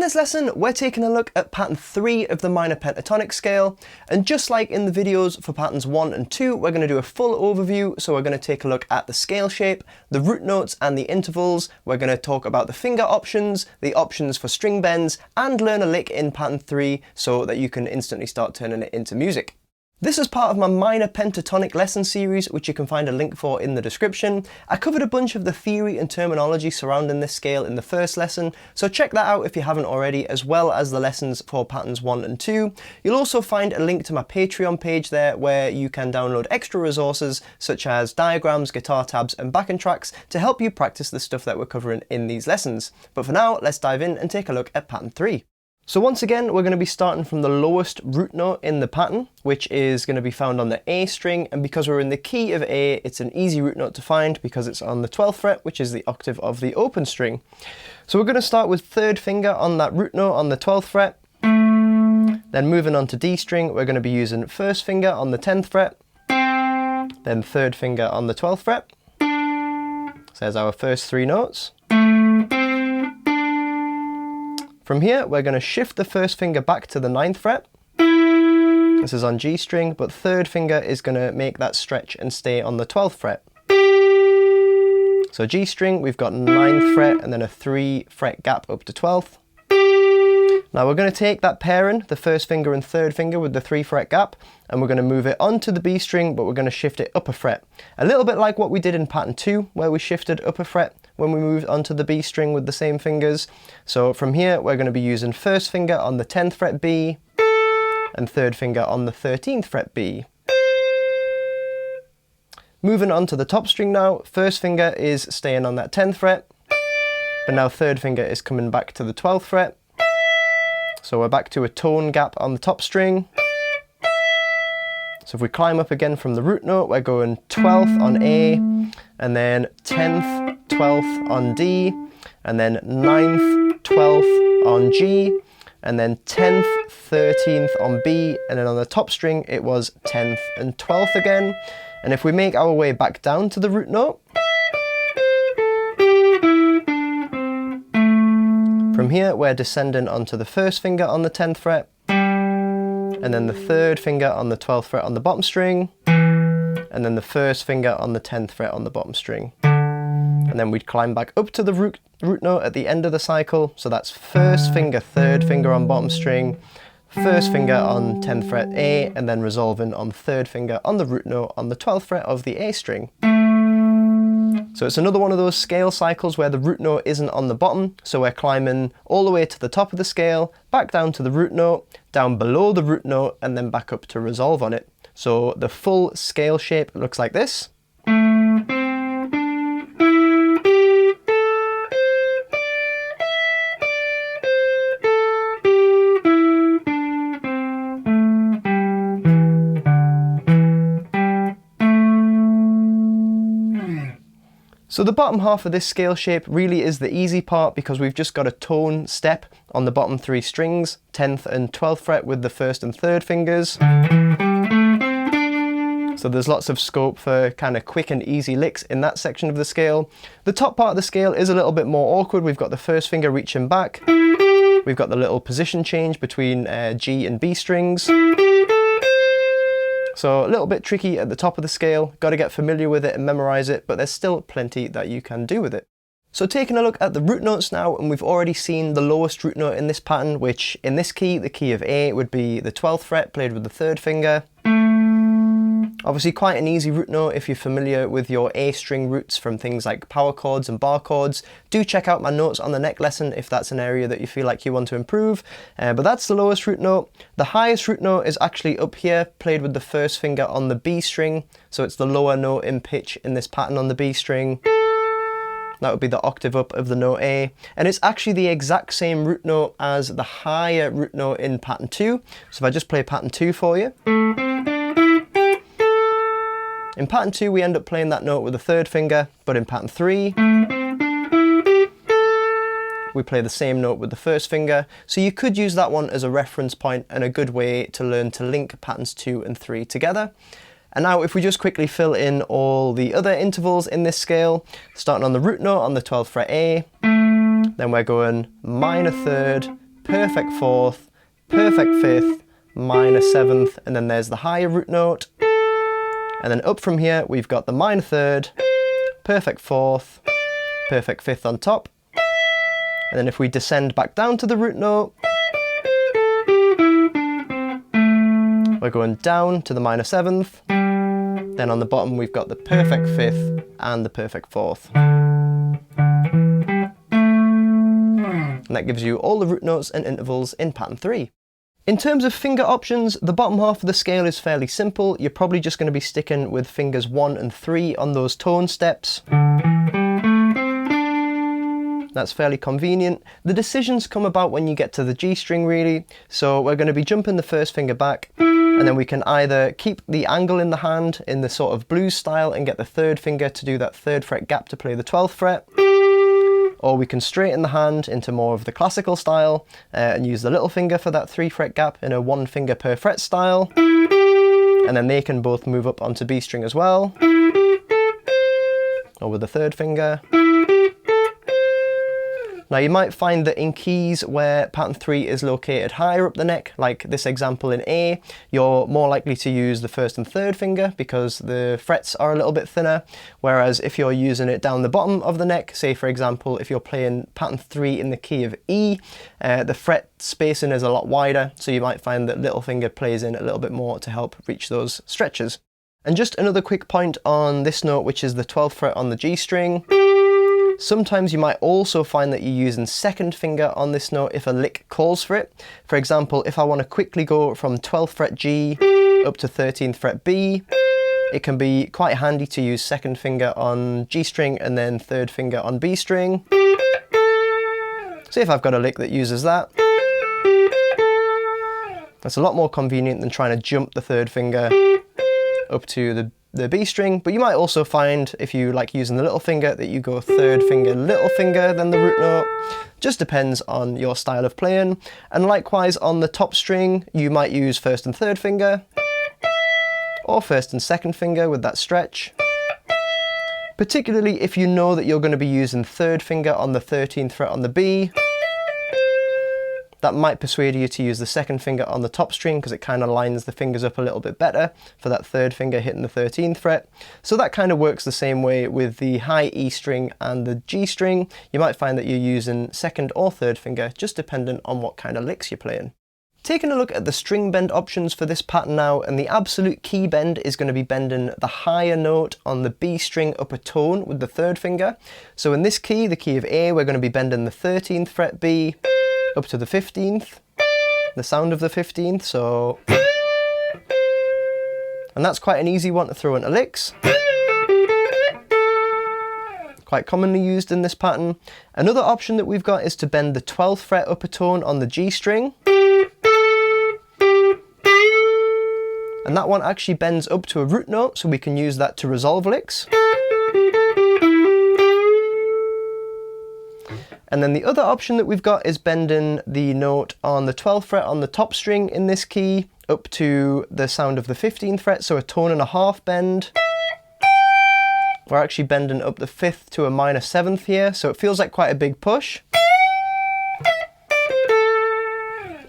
this lesson, we're taking a look at pattern 3 of the minor pentatonic scale, and just like in the videos for patterns 1 and 2, we're going to do a full overview. So we're going to take a look at the scale shape, the root notes and the intervals. We're going to talk about the finger options, the options for string bends, and learn a lick in pattern 3 so that you can instantly start turning it into music. This is part of my minor pentatonic lesson series, which you can find a link for in the description. I covered a bunch of the theory and terminology surrounding this scale in the first lesson, so check that out if you haven't already, as well as the lessons for patterns 1 and 2. You'll also find a link to my Patreon page there where you can download extra resources such as diagrams, guitar tabs and backing tracks to help you practice the stuff that we're covering in these lessons. But for now, let's dive in and take a look at pattern 3. So once again, we're going to be starting from the lowest root note in the pattern, which is going to be found on the A string. And because we're in the key of A, it's an easy root note to find because it's on the 12th fret, which is the octave of the open string. So we're going to start with third finger on that root note on the 12th fret. Then moving on to D string, we're going to be using first finger on the 10th fret. Then third finger on the 12th fret. So there's our first three notes. From here, we're going to shift the first finger back to the 9th fret. This is on G string, but third finger is going to make that stretch and stay on the 12th fret. So G string, we've got 9th fret and then a 3 fret gap up to 12th. Now we're going to take that pairing, the first finger and third finger with the 3 fret gap, and we're going to move it onto the B string, but we're going to shift it up a fret. A little bit like what we did in pattern 2, where we shifted up a fret when we moved onto the B string with the same fingers. So from here, we're going to be using first finger on the 10th fret B, and third finger on the 13th fret B. Moving on to the top string now, first finger is staying on that 10th fret, but now third finger is coming back to the 12th fret. So we're back to a tone gap on the top string. So if we climb up again from the root note, we're going 12th on A, and then 10th, 12th on D, and then 9th, 12th on G, and then 10th, 13th on B, and then on the top string it was 10th and 12th again. And if we make our way back down to the root note, from here we're descending onto the first finger on the 10th fret, and then the third finger on the 12th fret on the bottom string, and then the first finger on the 10th fret on the bottom string. And then we'd climb back up to the root note at the end of the cycle. So that's first finger, third finger on bottom string, first finger on 10th fret A, and then resolving on third finger on the root note on the 12th fret of the A string. So it's another one of those scale cycles where the root note isn't on the bottom, so we're climbing all the way to the top of the scale, back down to the root note, down below the root note, and then back up to resolve on it. So the full scale shape looks like this. So the bottom half of this scale shape really is the easy part because we've just got a tone step on the bottom three strings, 10th and 12th fret with the first and third fingers. So there's lots of scope for kind of quick and easy licks in that section of the scale. The top part of the scale is a little bit more awkward. We've got the first finger reaching back. We've got the little position change between G and B strings. So a little bit tricky at the top of the scale, got to get familiar with it and memorize it, but there's still plenty that you can do with it. So taking a look at the root notes now, and we've already seen the lowest root note in this pattern, which in this key, the key of A, would be the 12th fret played with the third finger. Obviously quite an easy root note if you're familiar with your A string roots from things like power chords and bar chords. Do check out my notes on the neck lesson if that's an area that you feel like you want to improve. But that's the lowest root note. The highest root note is actually up here, played with the first finger on the B string. So it's the lower note in pitch in this pattern on the B string. That would be the octave up of the note A. And it's actually the exact same root note as the higher root note in pattern 2. So if I just play pattern 2 for you. In pattern 2 we end up playing that note with the third finger, but in pattern 3 we play the same note with the first finger. So you could use that one as a reference point and a good way to learn to link patterns 2 and 3 together. And now if we just quickly fill in all the other intervals in this scale, starting on the root note on the 12th fret A, then we're going minor third, perfect fourth, perfect fifth, minor seventh, and then there's the higher root note. And then up from here, we've got the minor third, perfect fourth, perfect fifth on top. And then if we descend back down to the root note, we're going down to the minor seventh. Then on the bottom, we've got the perfect fifth and the perfect fourth. And that gives you all the root notes and intervals in pattern 3. In terms of finger options, the bottom half of the scale is fairly simple. You're probably just going to be sticking with fingers 1 and 3 on those tone steps. That's fairly convenient. The decisions come about when you get to the G string really. So we're going to be jumping the first finger back, and then we can either keep the angle in the hand in the sort of blues style and get the third finger to do that 3rd fret gap to play the 12th fret. Or we can straighten the hand into more of the classical style and use the little finger for that 3 fret gap in a 1 finger per fret style. And then they can both move up onto B string as well. Or with the 3rd finger. Now you might find that in keys where pattern 3 is located higher up the neck, like this example in A, you're more likely to use the 1st and 3rd finger because the frets are a little bit thinner. Whereas if you're using it down the bottom of the neck, say for example, if you're playing pattern 3 in the key of E, the fret spacing is a lot wider, so you might find that little finger plays in a little bit more to help reach those stretches. And just another quick point on this note, which is the 12th fret on the G string. Sometimes you might also find that you're using 2nd finger on this note if a lick calls for it. For example, if I want to quickly go from 12th fret G up to 13th fret B, it can be quite handy to use 2nd finger on G string and then 3rd finger on B string. So if I've got a lick that uses that, that's a lot more convenient than trying to jump the 3rd finger up to the B string, but you might also find, if you like using the little finger, that you go 3rd finger, little finger, then the root note. Just depends on your style of playing. And likewise on the top string, you might use 1st and 3rd finger, or 1st and 2nd finger with that stretch. Particularly if you know that you're going to be using 3rd finger on the 13th fret on the B. That might persuade you to use the 2nd finger on the top string because it kind of lines the fingers up a little bit better for that 3rd finger hitting the 13th fret. So that kind of works the same way with the high E string and the G string. You might find that you're using 2nd or 3rd finger, just dependent on what kind of licks you're playing. Taking a look at the string bend options for this pattern now, and the absolute key bend is going to be bending the higher note on the B string upper tone with the 3rd finger. So in this key, the key of A, we're going to be bending the 13th fret B, up to the 15th, the sound of the 15th, so... And that's quite an easy one to throw into licks. Quite commonly used in this pattern. Another option that we've got is to bend the 12th fret upper tone on the G string. And that one actually bends up to a root note, so we can use that to resolve licks. And then the other option that we've got is bending the note on the 12th fret on the top string in this key up to the sound of the 15th fret, so a tone and a half bend. We're actually bending up the 5th to a minor 7th here, so it feels like quite a big push.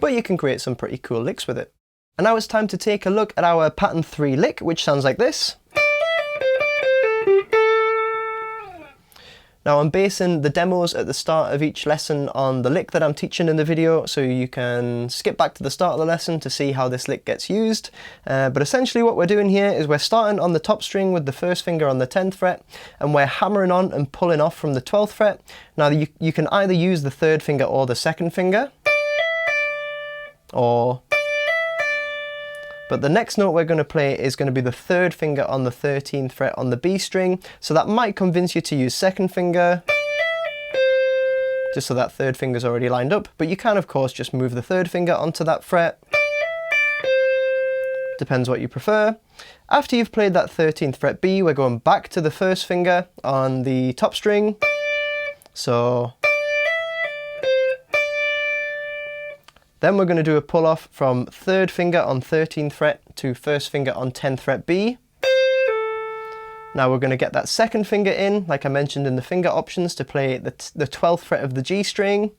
But you can create some pretty cool licks with it. And now it's time to take a look at our pattern 3 lick, which sounds like this. Now I'm basing the demos at the start of each lesson on the lick that I'm teaching in the video, so you can skip back to the start of the lesson to see how this lick gets used. But essentially what we're doing here is we're starting on the top string with the 1st finger on the 10th fret, and we're hammering on and pulling off from the 12th fret. Now you can either use the 3rd finger or the 2nd finger, but the next note we're going to play is going to be the 3rd finger on the 13th fret on the B string, so that might convince you to use 2nd finger, just so that 3rd finger's already lined up, but you can of course just move the 3rd finger onto that fret. Depends what you prefer. After you've played that 13th fret B, we're going back to the 1st finger on the top string, so... Then we're going to do a pull off from 3rd finger on 13th fret to 1st finger on 10th fret B. Now we're going to get that 2nd finger in, like I mentioned in the finger options, to play the 12th fret of the G string.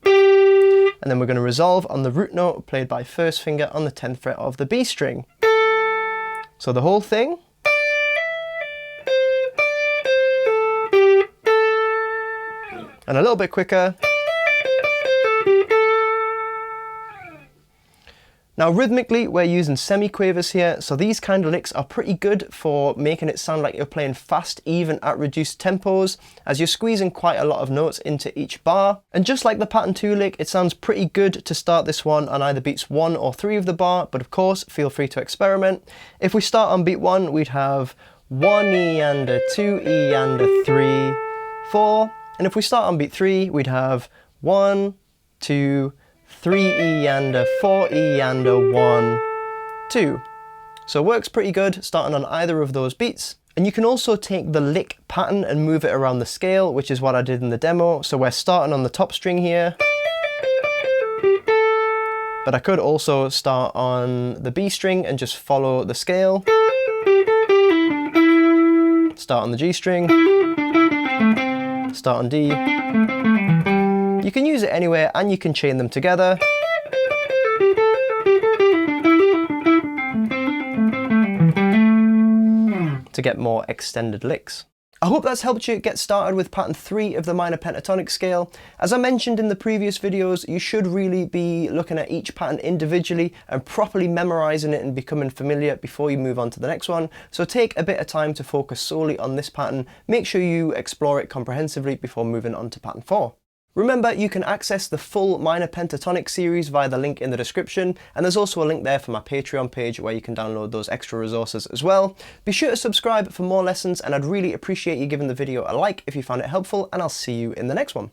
and then we're going to resolve on the root note played by first finger on the 10th fret of the B string. So the whole thing. And a little bit quicker. Now rhythmically, we're using semiquavers here, so these kind of licks are pretty good for making it sound like you're playing fast, even at reduced tempos, as you're squeezing quite a lot of notes into each bar. And just like the pattern 2 lick, it sounds pretty good to start this one on either beats 1 or 3 of the bar, but of course, feel free to experiment. If we start on beat 1, we'd have 1 E and a 2 E and a 3, 4. And if we start on beat 3, we'd have 1, 2, 3 E and a 4 E and a 1, 2. So it works pretty good starting on either of those beats. And you can also take the lick pattern and move it around the scale, which is what I did in the demo. So we're starting on the top string here. But I could also start on the B string and just follow the scale. Start on the G string. Start on D. You can use it anywhere and you can chain them together. To get more extended licks. I hope that's helped you get started with pattern 3 of the minor pentatonic scale. As I mentioned in the previous videos, you should really be looking at each pattern individually and properly memorizing it and becoming familiar before you move on to the next one. So take a bit of time to focus solely on this pattern. Make sure you explore it comprehensively before moving on to pattern 4. Remember, you can access the full minor pentatonic series via the link in the description, and there's also a link there for my Patreon page where you can download those extra resources as well. Be sure to subscribe for more lessons, and I'd really appreciate you giving the video a like if you found it helpful, and I'll see you in the next one.